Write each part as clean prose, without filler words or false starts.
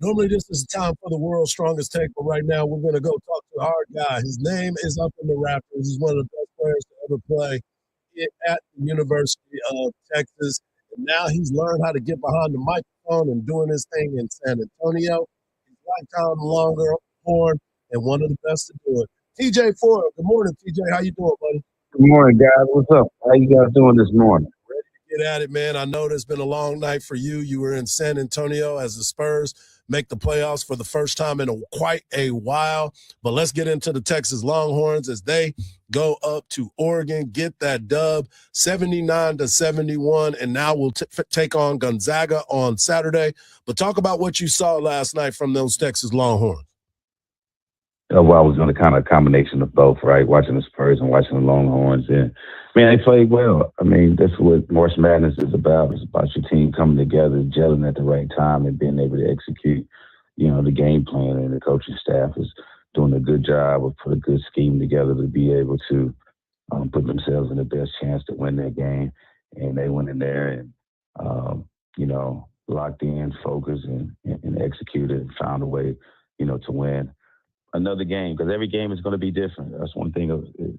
Normally, this is time for the world's strongest take, but right now we're going to go talk to our guy. His name is up in the Raptors. He's one of the best players to ever play at the University of Texas. And now he's learned how to get behind the microphone and doing his thing in San Antonio. He's lifetime Longhorn and one of the best to do it. TJ Ford, good morning, TJ. How you doing, buddy? Good morning, guys. What's up? How you guys doing this morning? Ready to get at it, man. I know there's been a long night for you. You were in San Antonio as the Spurs make the playoffs for the first time in quite a while. But let's get into the Texas Longhorns as they go up to Oregon, get that dub, 79-71, and now we'll take on Gonzaga on Saturday. But talk about what you saw last night from those Texas Longhorns. Well, I was doing a kind of combination of both, right? Watching the Spurs and watching the Longhorns. And, man, they played well. I mean, that's what March Madness is about. It's about your team coming together, gelling at the right time, and being able to execute, the game plan. And the coaching staff is doing a good job of putting a good scheme together to be able to put themselves in the best chance to win that game. And they went in there and, locked in, focused, and executed and found a way, to win another game, because every game is going to be different. That's one thing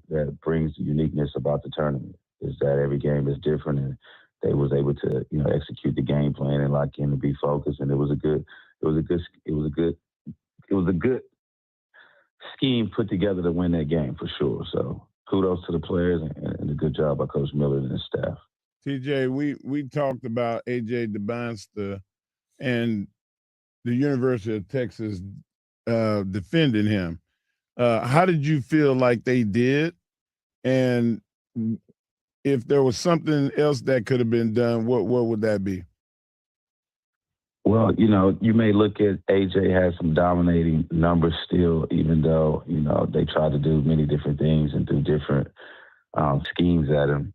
that brings the uniqueness about the tournament, is that every game is different, and they was able to execute the game plan and lock in and be focused. And it was a good scheme put together to win that game for sure. So kudos to the players and a good job by Coach Miller and his staff. TJ, we talked about AJ DeBonster and the University of Texas defending him. How did you feel like they did? And if there was something else that could have been done, what would that be? Well, you may look at AJ has some dominating numbers still, even though, they try to do many different things and do different schemes at him.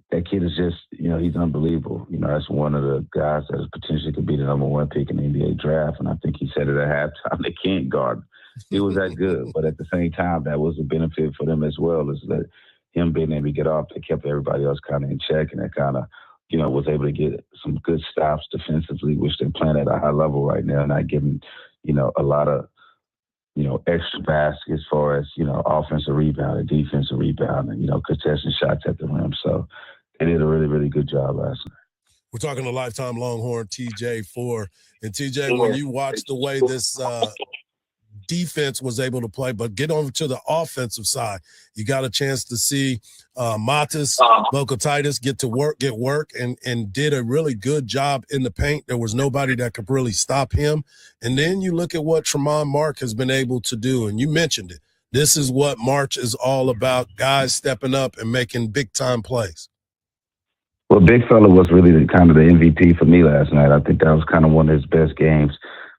That kid is just, he's unbelievable. That's one of the guys that potentially could be the number one pick in the NBA draft. And I think he said it at halftime, they can't guard him. He was that good. But at the same time, that was a benefit for them as well, is that him being able to get off, they kept everybody else kind of in check. And that kind of, was able to get some good stops defensively, which they're playing at a high level right now, not giving, a lot of, extra baskets as far as, offensive rebound and defensive rebound and, contesting shots at the rim. So they did a really, really good job last night. We're talking to lifetime Longhorn TJ Ford. And TJ, when you watch the way this defense was able to play, but get over to the offensive side, you got a chance to see Matas Titus get work and did a really good job in the paint. There was nobody that could really stop him. And then you look at what Tremont Mark has been able to do, and you mentioned it. This is what March is all about, guys stepping up and making big-time plays. Well, Big Fella was really the MVP for me last night. I think that was kind of one of his best games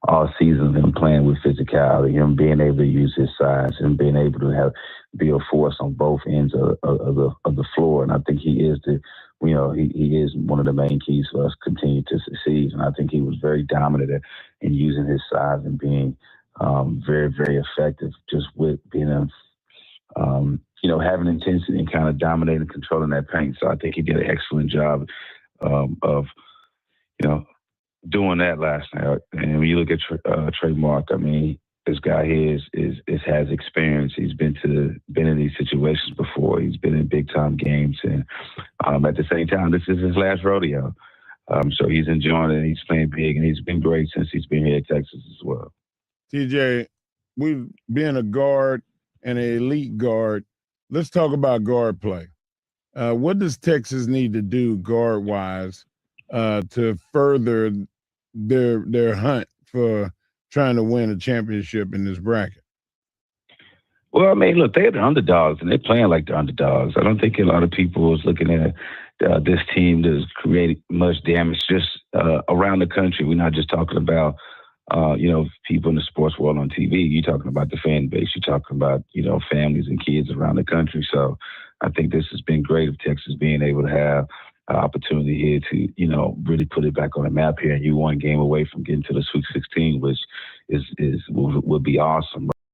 all season, him playing with physicality, him being able to use his size, and being able to be a force on both ends of the floor. And I think he is he is one of the main keys for us to continue to succeed. And I think he was very dominant in using his size and being very, very effective just with being having intensity and kind of dominating and controlling that paint. So I think he did an excellent job of doing that last night. And when you look at Trey Mark, I mean, this guy here has experience. He's been in these situations before. He's been in big time games, and at the same time, this is his last rodeo. So he's enjoying it. He's playing big, and he's been great since he's been here at Texas as well. TJ, we've been a guard and an elite guard. Let's talk about guard play. What does Texas need to do guard wise to further their hunt for trying to win a championship in this bracket? Well, I mean, look, they're the underdogs, and they're playing like the underdogs. I don't think a lot of people is looking at this team that's created much damage just around the country. We're not just talking about, people in the sports world on TV. You're talking about the fan base. You're talking about, families and kids around the country. So I think this has been great of Texas being able to have an opportunity here to, really put it back on the map here. And you one game away from getting to the Sweet 16, which would be awesome.